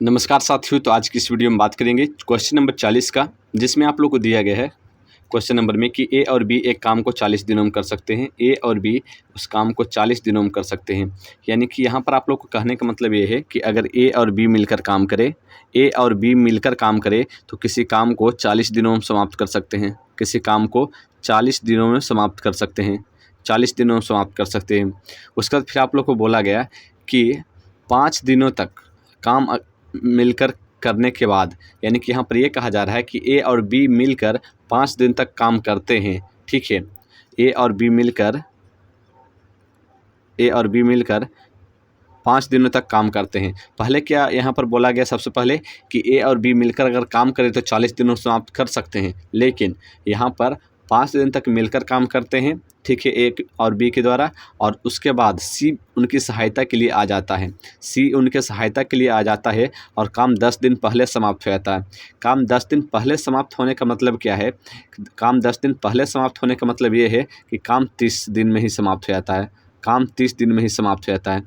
नमस्कार साथियों। तो आज की इस वीडियो में बात करेंगे क्वेश्चन नंबर 40 का, जिसमें आप लोग को दिया गया है क्वेश्चन नंबर में कि ए और बी एक काम को 40 दिनों में कर सकते हैं। ए और बी उस काम को 40 दिनों में कर सकते हैं। यानी कि यहाँ पर आप लोग को कहने का मतलब ये है कि अगर ए और बी मिलकर काम करे, ए और बी मिलकर काम करे तो किसी काम को 40 दिनों में समाप्त कर सकते हैं। किसी काम को 40 दिनों में समाप्त कर सकते हैं, 40 दिनों में समाप्त कर सकते हैं। उसके बाद फिर आप लोग को बोला गया कि 5 दिनों तक काम मिलकर करने के बाद, यानी कि यहाँ पर ये कहा जा रहा है कि ए और बी मिलकर 5 दिन तक काम करते हैं। ठीक है, ए और बी मिलकर 5 दिनों तक काम करते हैं। पहले क्या यहाँ पर बोला गया, सबसे पहले कि ए और बी मिलकर अगर काम करें तो 40 दिनों समाप्त कर सकते हैं, लेकिन यहाँ पर 5 दिन तक मिलकर काम करते हैं। ठीक है, ए और बी के द्वारा, और उसके बाद सी उनकी सहायता के लिए आ जाता है। सी उनके सहायता के लिए आ जाता है और काम 10 दिन पहले समाप्त हो जाता है। काम 10 दिन पहले समाप्त होने का मतलब क्या है? काम 10 दिन पहले समाप्त होने का मतलब ये है कि काम 30 दिन में ही समाप्त हो जाता है। काम 30 दिन में ही समाप्त हो जाता है।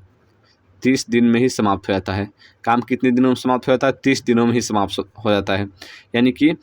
30 दिन में ही समाप्त हो जाता है। काम कितने दिनों में समाप्त हो जाता है? 30 दिनों में ही समाप्त हो जाता है। यानी कि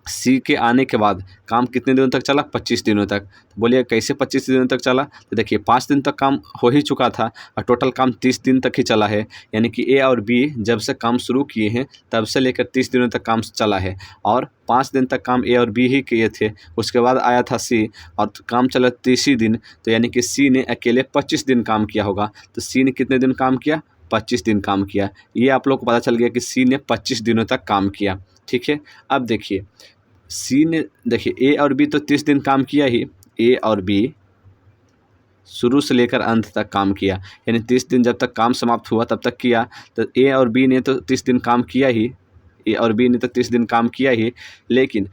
सी के आने के बाद काम कितने दिनों तक चला? 25 दिनों तक। बोलिए कैसे 25 दिनों तक चला? तो देखिए 5 दिन तक काम हो ही चुका था और टोटल काम 30 दिन तक ही चला है। यानी कि ए और बी जब से काम शुरू किए हैं तब से लेकर 30 दिनों तक काम चला है, और 5 दिन तक काम ए और बी ही किए थे। उसके बाद आया था सी और काम चला 30 ही दिन। तो यानी कि सी ने अकेले 25 दिन काम किया होगा। तो सी ने कितने दिन काम किया? 25 दिन काम किया। ये आप लोग को पता चल गया कि सी ने 25 दिनों तक काम किया। ठीक है, अब देखिए सी ने, देखिए ए और बी तो 30 दिन काम किया ही। ए और बी शुरू से लेकर अंत तक काम किया, यानी 30 दिन जब तक काम समाप्त हुआ तब तक किया। तो ए और बी ने तो 30 दिन काम किया ही। ए और बी ने तो 30 दिन काम किया ही, लेकिन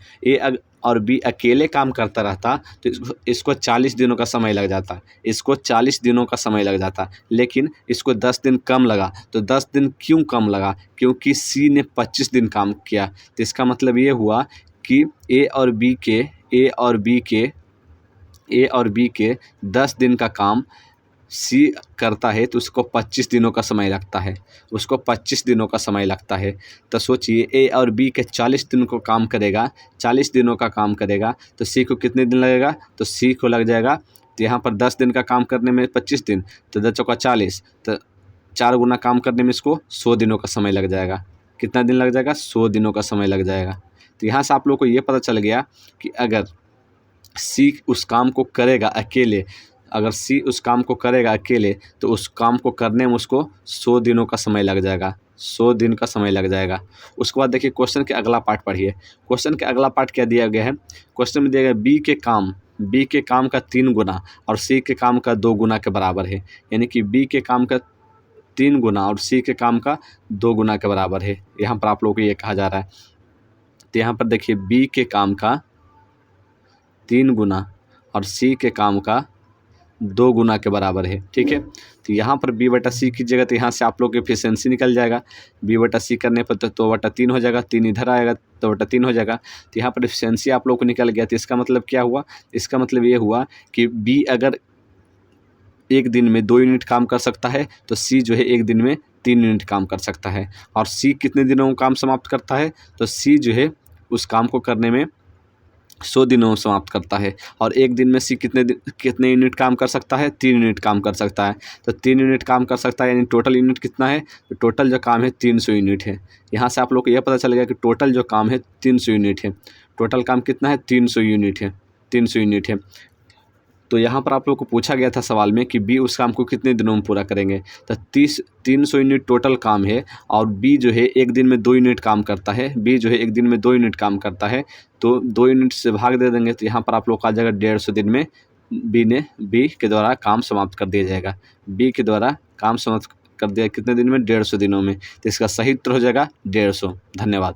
और बी अकेले काम करता रहता तो इसको 40 दिनों का समय लग जाता। इसको 40 दिनों का समय लग जाता, लेकिन इसको 10 दिन कम लगा। तो 10 दिन क्यों कम लगा? क्योंकि सी ने 25 दिन काम किया। तो इसका मतलब ये हुआ कि ए और बी के 10 दिन का काम सी करता है तो उसको 25 दिनों का समय लगता है। उसको 25 दिनों का समय लगता है। तो सोचिए ए और बी के 40 दिन को काम करेगा, 40 दिनों का काम करेगा, तो सी को कितने दिन लगेगा? तो सी को लग जाएगा, तो यहाँ पर 10 दिन का काम करने में 25 दिन, तो 10 चौका 40, तो 4 गुना काम करने में इसको 100 दिनों का समय लग जाएगा। कितना दिन लग जाएगा? 100 दिनों का समय लग जाएगा। तो यहाँ से आप लोग को ये पता चल गया कि अगर सी उस काम को करेगा अकेले, अगर सी उस काम को करेगा अकेले तो उस काम को करने में उसको 100 दिनों का समय लग जाएगा। 100 दिन का समय लग जाएगा। उसके बाद देखिए क्वेश्चन के अगला पार्ट पढ़िए। क्वेश्चन के अगला पार्ट क्या दिया गया है? क्वेश्चन में दिया गया बी के काम का 3 गुना और सी के काम का 2 गुना के बराबर है। यानी कि बी के काम का 3 गुना और सी के काम का 2 गुना के बराबर है। यहाँ पर आप लोगों को ये कहा जा रहा है। तो यहाँ पर देखिए बी के काम का 3 गुना और सी के काम का 2 गुना के बराबर है। ठीक है, तो यहाँ पर बी बटा सी की जगह, तो यहाँ से आप लोग एफिशिएंसी निकल जाएगा। बी बटा सी करने पर तो बटा 3 हो जाएगा, 3 इधर आएगा तो बटा 3 हो जाएगा। तो यहाँ पर एफिशिएंसी आप लोग को निकल गया। तो इसका मतलब क्या हुआ? इसका मतलब ये हुआ कि बी अगर एक दिन में 2 यूनिट काम कर सकता है तो सी जो है एक दिन में 3 यूनिट काम कर सकता है। और सी कितने दिनों में काम समाप्त करता है? तो सी जो है उस काम को करने में 100 दिनों में समाप्त करता है। और एक दिन में सी कितने यूनिट काम कर सकता है? 3 यूनिट काम कर सकता है। तो 3 यूनिट काम कर सकता है, यानी टोटल यूनिट कितना है? तो टोटल जो काम है 300 यूनिट है। यहाँ से आप लोग को यह पता चल गया कि टोटल जो काम है 300 यूनिट है। टोटल काम कितना है? 300 यूनिट है। 300 यूनिट है। तो यहाँ पर आप लोग को पूछा गया था सवाल में कि बी उस काम को कितने दिनों में पूरा करेंगे। तो 300 यूनिट टोटल काम है और बी जो है एक दिन में 2 यूनिट काम करता है। बी जो है एक दिन में 2 यूनिट काम करता है, तो 2 यूनिट से भाग दे देंगे तो यहाँ पर आप लोग को आ जाएगा 150 दिन में बी के द्वारा काम समाप्त कर दिया जाएगा। बी के द्वारा काम समाप्त कर दिया कितने दिन में? 150 दिनों में। तो इसका सही उत्तर हो जाएगा 150। धन्यवाद।